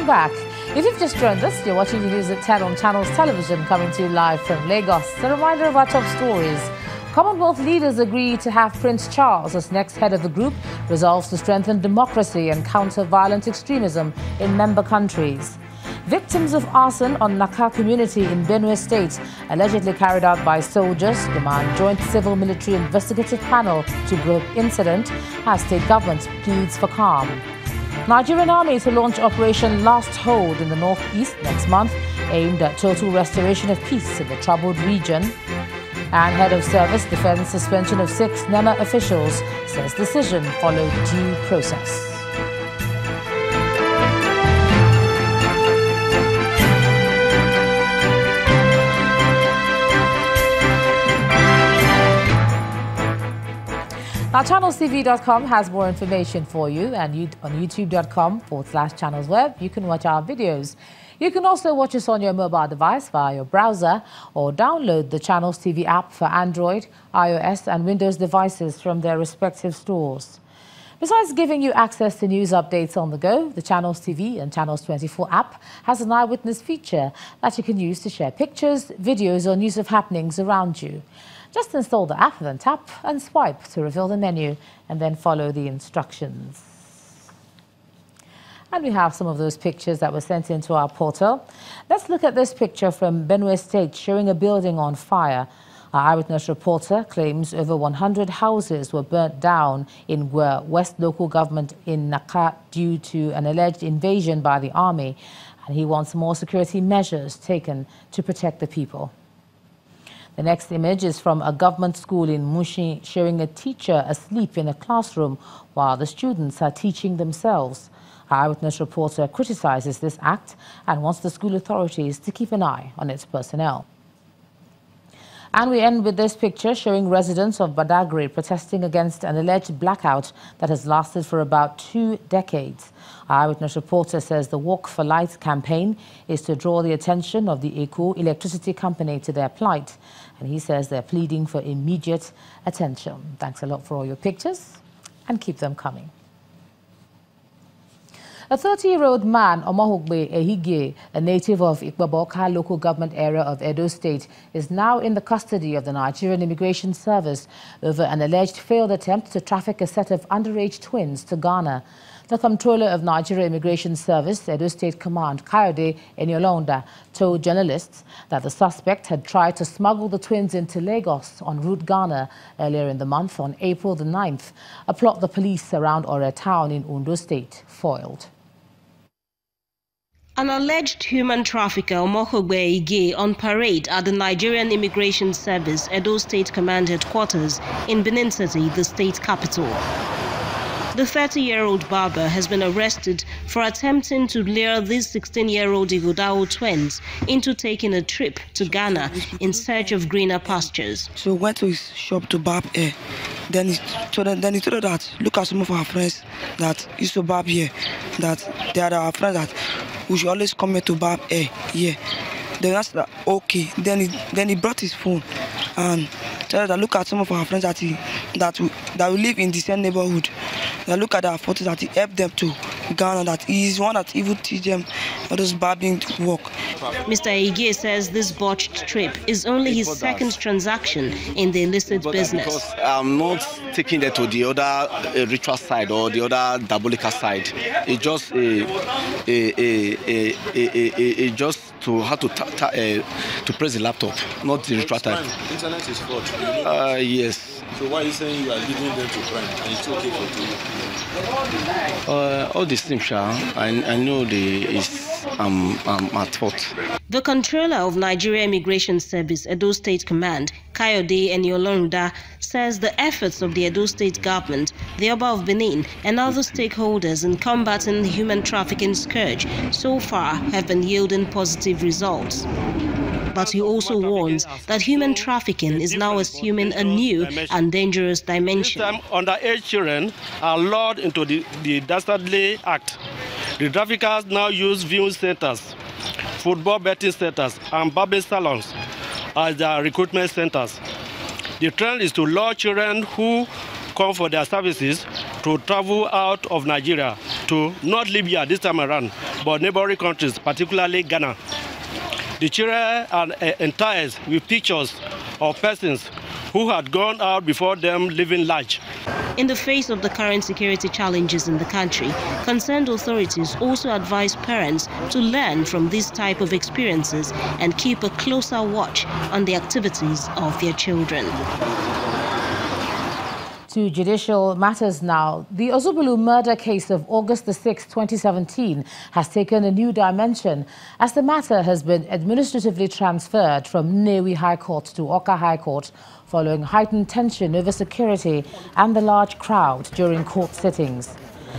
Welcome back. If you've just joined us, you're watching the news at 10 on Channels Television, coming to you live from Lagos. A reminder of our top stories. Commonwealth leaders agree to have Prince Charles as next head of the group, resolves to strengthen democracy and counter violent extremism in member countries. Victims of arson on Naka community in Benue State, allegedly carried out by soldiers, demand joint civil-military investigative panel to probe incident as state government pleads for calm. Nigerian army to launch Operation Last Hold in the northeast next month, aimed at total restoration of peace in the troubled region. And head of service defends suspension of 6 NEMA officials, says decision followed due process. Now, channelstv.com has more information for you, and on youtube.com/channelsweb, you can watch our videos. You can also watch us on your mobile device via your browser or download the Channels TV app for Android, iOS and Windows devices from their respective stores. Besides giving you access to news updates on the go, the Channels TV and Channels 24 app has an eyewitness feature that you can use to share pictures, videos or news of happenings around you. Just install the app, then tap and swipe to reveal the menu and then follow the instructions. And we have some of those pictures that were sent into our portal. Let's look at this picture from Benue State showing a building on fire. Our eyewitness reporter claims over 100 houses were burnt down in West local government in Naka due to an alleged invasion by the army. And he wants more security measures taken to protect the people. The next image is from a government school in Mushi showing a teacher asleep in a classroom while the students are teaching themselves. Our eyewitness reporter criticizes this act and wants the school authorities to keep an eye on its personnel. And we end with this picture showing residents of Badagry protesting against an alleged blackout that has lasted for about 2 decades. Our eyewitness reporter says the Walk for Light campaign is to draw the attention of the Eko Electricity Company to their plight. And he says they're pleading for immediate attention. Thanks a lot for all your pictures and keep them coming. A 30-year-old man, Omahogbe Ehige, a native of Ikbaboka local government area of Edo State, is now in the custody of the Nigerian Immigration Service over an alleged failed attempt to traffic a set of underage twins to Ghana. The Comptroller of Nigeria Immigration Service, Edo State Command, Kayode Eniolonda, told journalists that the suspect had tried to smuggle the twins into Lagos en route Ghana earlier in the month on April the 9th, a plot the police around Ore town in Ondo State foiled. An alleged human trafficker, Omahogbe Ige, on parade at the Nigerian Immigration Service, Edo State Command Headquarters in Benin City, the state capital. The 30-year-old barber has been arrested for attempting to lure these 16-year-old Igodao twins into taking a trip to Ghana in search of greener pastures. So we went to his shop to barb hair. Then he told us that, look at some of our friends that used to barb here, that they are our friends that we should always come here to barb hair. Yeah. Then I said, okay. Then he brought his phone and told us that look at some of our friends that we live in the same neighborhood. Now look at our photos that he helped them to Ghana, that he is one that even teach them all those barbing work. Mr. Ige says this botched trip is only his second transaction in the illicit business. Because I'm not taking that to the other ritual side or the other diabolical side. It's just just to how to press the laptop, not the ritual type. Internet is fraud. Yes. So why are you saying you are giving them to crime and it's okay for you? All these things, I know I'm at fault. The Comptroller of Nigeria Immigration Service, Edo State Command, Kayode Eniolonda, says the efforts of the Edo State government, the Oba of Benin, and other stakeholders in combating the human trafficking scourge so far have been yielding positive results. But he also warns that human trafficking is now assuming a new and dangerous dimension. This time, underage children are lured into the dastardly act. The traffickers now use viewing centers, football betting centers, and barbing salons as their recruitment centers. The trend is to lure children who come for their services to travel out of Nigeria to not Libya this time around, but neighboring countries, particularly Ghana. The children are enticed with pictures of persons who had gone out before them living large. In the face of the current security challenges in the country, concerned authorities also advise parents to learn from this type of experiences and keep a closer watch on the activities of their children. To judicial matters now. The Ozubulu murder case of August 6, 2017 has taken a new dimension as the matter has been administratively transferred from Nnewi High Court to Awka High Court following heightened tension over security and the large crowd during court sittings.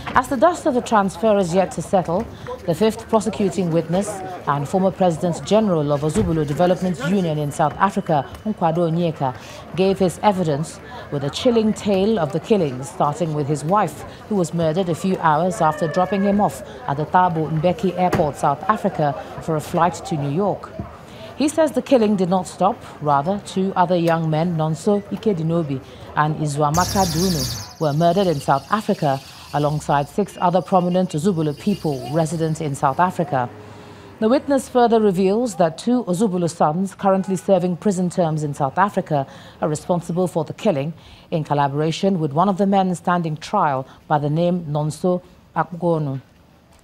As the dust of the transfer is yet to settle, the fifth prosecuting witness and former President General of Ozubulu Development Union in South Africa, Nkwado Onyeka, gave his evidence with a chilling tale of the killings, starting with his wife, who was murdered a few hours after dropping him off at the Thabo Mbeki Airport, South Africa, for a flight to New York. He says the killing did not stop. Rather, two other young men, Nonso Ikedinobi and Izuamaka Dunu, were murdered in South Africa, alongside 6 other prominent Ozubulu people resident in South Africa. The witness further reveals that 2 Ozubulu sons currently serving prison terms in South Africa are responsible for the killing, in collaboration with one of the men standing trial by the name Nonso Akgonu.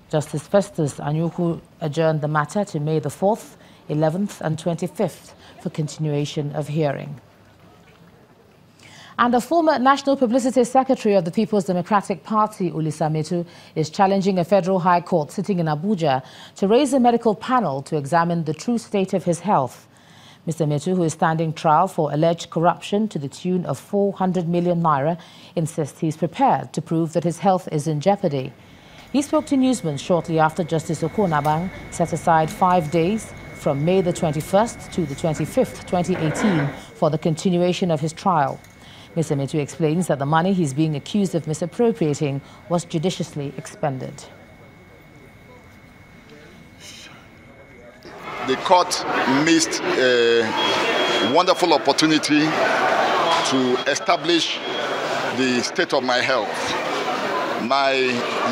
Justice Festus Anyuku adjourned the matter to May the 4th, 11th and 25th for continuation of hearing. And a former National Publicity Secretary of the People's Democratic Party, Olisa Metuh, is challenging a federal high court sitting in Abuja to raise a medical panel to examine the true state of his health. Mr. Metuh, who is standing trial for alleged corruption to the tune of 400 million naira, insists he's prepared to prove that his health is in jeopardy. He spoke to newsmen shortly after Justice Okonabang set aside 5 days from May the 21st to the 25th, 2018, for the continuation of his trial. Mr. Metuh explains that the money he's being accused of misappropriating was judiciously expended. The court missed a wonderful opportunity to establish the state of my health. My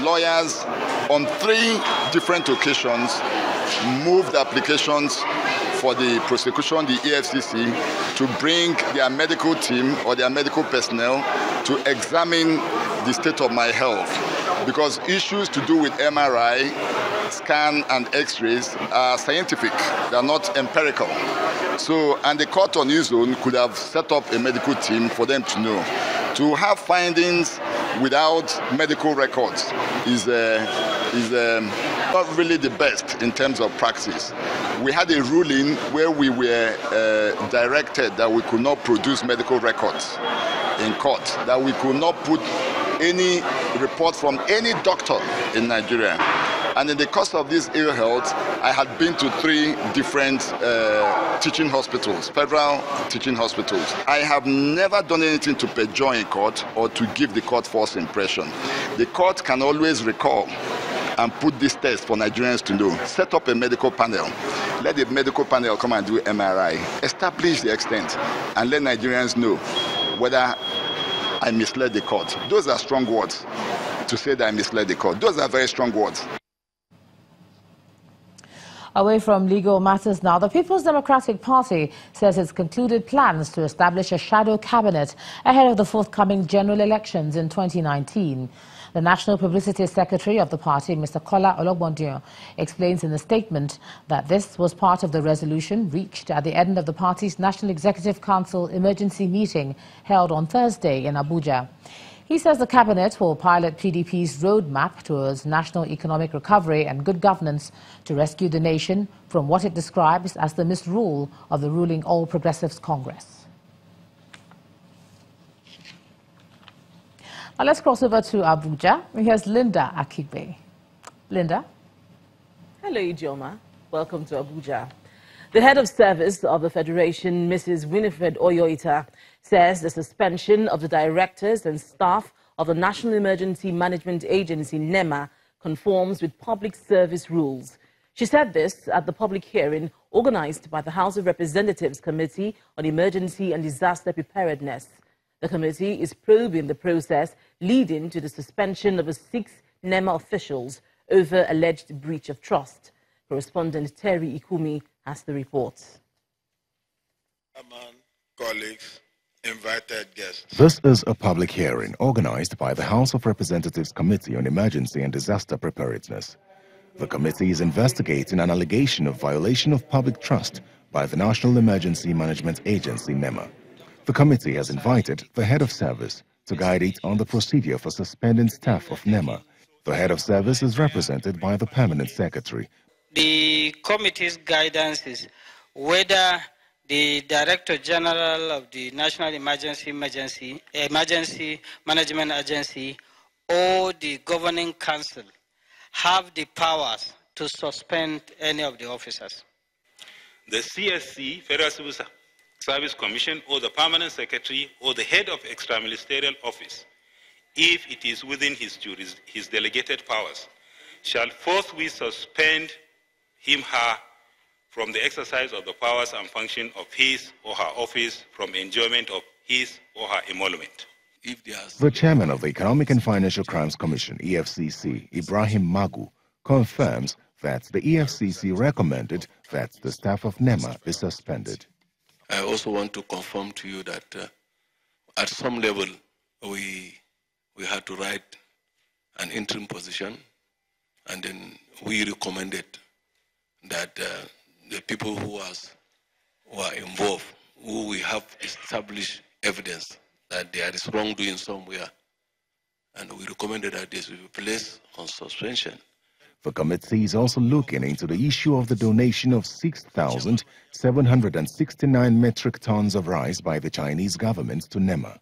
lawyers on 3 different occasions moved applications for the prosecution, the EFCC, to bring their medical team or their medical personnel to examine the state of my health. Because issues to do with MRI, scan and x-rays are scientific, they are not empirical. So, and the court on its own could have set up a medical team for them to know. To have findings without medical records is not really the best in terms of practice. We had a ruling where we were directed that we could not produce medical records in court, that we could not put any report from any doctor in Nigeria. And in the course of this ill health, I had been to 3 different teaching hospitals, federal teaching hospitals. I have never done anything to perjure in court or to give the court false impression. The court can always recall and put this test for Nigerians to know. Set up a medical panel. Let the medical panel come and do MRI. Establish the extent and let Nigerians know whether I misled the court. Those are strong words to say that I misled the court. Those are very strong words. Away from legal matters now, the People's Democratic Party says it's concluded plans to establish a shadow cabinet ahead of the forthcoming general elections in 2019. The National Publicity Secretary of the party, Mr. Kola Ologbondiyan, explains in a statement that this was part of the resolution reached at the end of the party's National Executive Council emergency meeting held on Thursday in Abuja. He says the cabinet will pilot PDP's roadmap towards national economic recovery and good governance to rescue the nation from what it describes as the misrule of the ruling All Progressives Congress. Now let's cross over to Abuja. Here's Linda Akigbe. Linda. Hello, Ijeoma. Welcome to Abuja. The head of service of the Federation, Mrs. Winifred Oyoita, says the suspension of the directors and staff of the National Emergency Management Agency, NEMA, conforms with public service rules. She said this at the public hearing organized by the House of Representatives Committee on Emergency and Disaster Preparedness. The committee is probing the process leading to the suspension of 6 NEMA officials over alleged breach of trust. Correspondent Terry Ikumi has the report. Colleagues, invited guests. This is a public hearing organized by the House of Representatives Committee on Emergency and Disaster Preparedness. The committee is investigating an allegation of violation of public trust by the National Emergency Management Agency, NEMA. The committee has invited the head of service to guide it on the procedure for suspending staff of NEMA. The head of service is represented by the permanent secretary. The committee's guidance is whether the Director General of the National Emergency Management Agency or the Governing Council have the powers to suspend any of the officers. The CSC, Federal Civil Service Commission, or the Permanent Secretary, or the Head of Extraministerial Office, if it is within his delegated powers, shall forthwith suspend him/her from the exercise of the powers and function of his or her office from enjoyment of his or her emolument. The chairman of the Economic and Financial Crimes Commission, EFCC, Ibrahim Magu, confirms that the EFCC recommended that the staff of NEMA be suspended. I also want to confirm to you that at some level we had to write an interim position, and then we recommended that the people who are involved, who we have established evidence that there is wrongdoing somewhere, and we recommended that this will be placed on suspension. The committee is also looking into the issue of the donation of 6,769 metric tons of rice by the Chinese government to NEMA.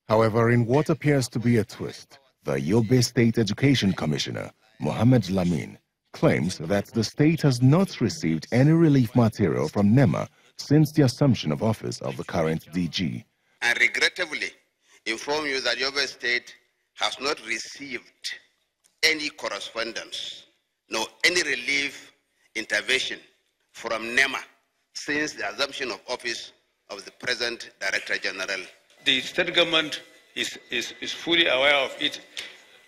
However, in what appears to be a twist, the Yobe State Education Commissioner, Mohammed Lamin, claims that the state has not received any relief material from NEMA since the assumption of office of the current DG. I regrettably inform you that Yobe State has not received any correspondence, nor any relief intervention from NEMA since the assumption of office of the present Director General. The state government is fully aware of it.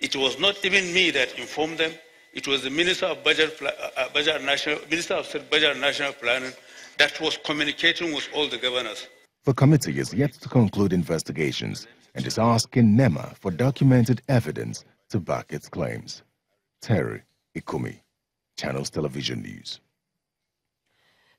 It was not even me that informed them. It was the Minister of Minister of State Budget and National Planning that was communicating with all the governors. The committee is yet to conclude investigations and is asking NEMA for documented evidence to back its claims. Terry Ikumi, Channels Television News.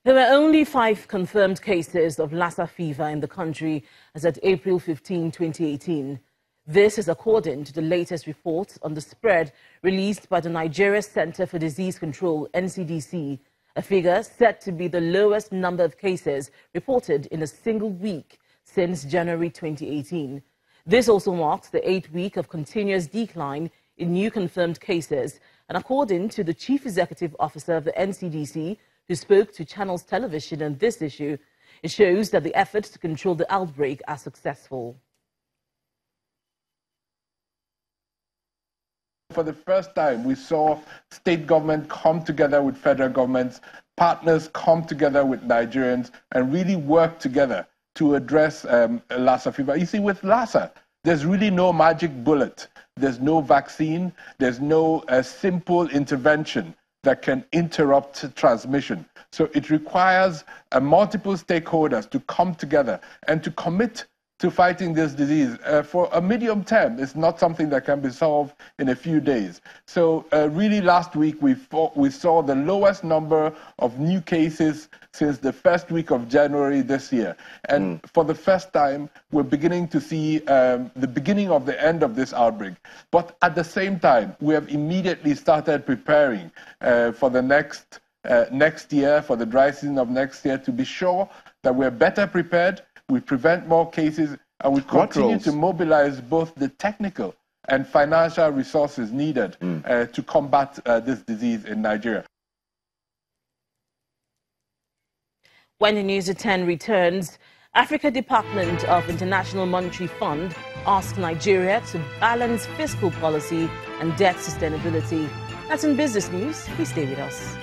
There were only 5 confirmed cases of Lassa fever in the country as at April 15, 2018. This is according to the latest report on the spread released by the Nigeria Center for Disease Control, NCDC, a figure said to be the lowest number of cases reported in a single week since January 2018. This also marks the 8th week of continuous decline in new confirmed cases, and according to the Chief Executive Officer of the NCDC, who spoke to Channels Television on this issue, it shows that the efforts to control the outbreak are successful. For the first time, we saw state government come together with federal governments, partners come together with Nigerians, and really work together to address Lassa fever. You see, with Lassa, there's really no magic bullet. There's no vaccine. There's no simple intervention that can interrupt transmission. So it requires multiple stakeholders to come together and to commit to fighting this disease. For a medium term, it's not something that can be solved in a few days. So really last week, we saw the lowest number of new cases since the first week of January this year. And for the first time, we're beginning to see the beginning of the end of this outbreak. But at the same time, we have immediately started preparing for the next year, for the dry season of next year, to be sure that we're better prepared, we prevent more cases, and we continue to mobilize both the technical and financial resources needed to combat this disease in Nigeria. When the News at 10 returns, Africa Department of International Monetary Fund asks Nigeria to balance fiscal policy and debt sustainability. That's in business news. Please stay with us.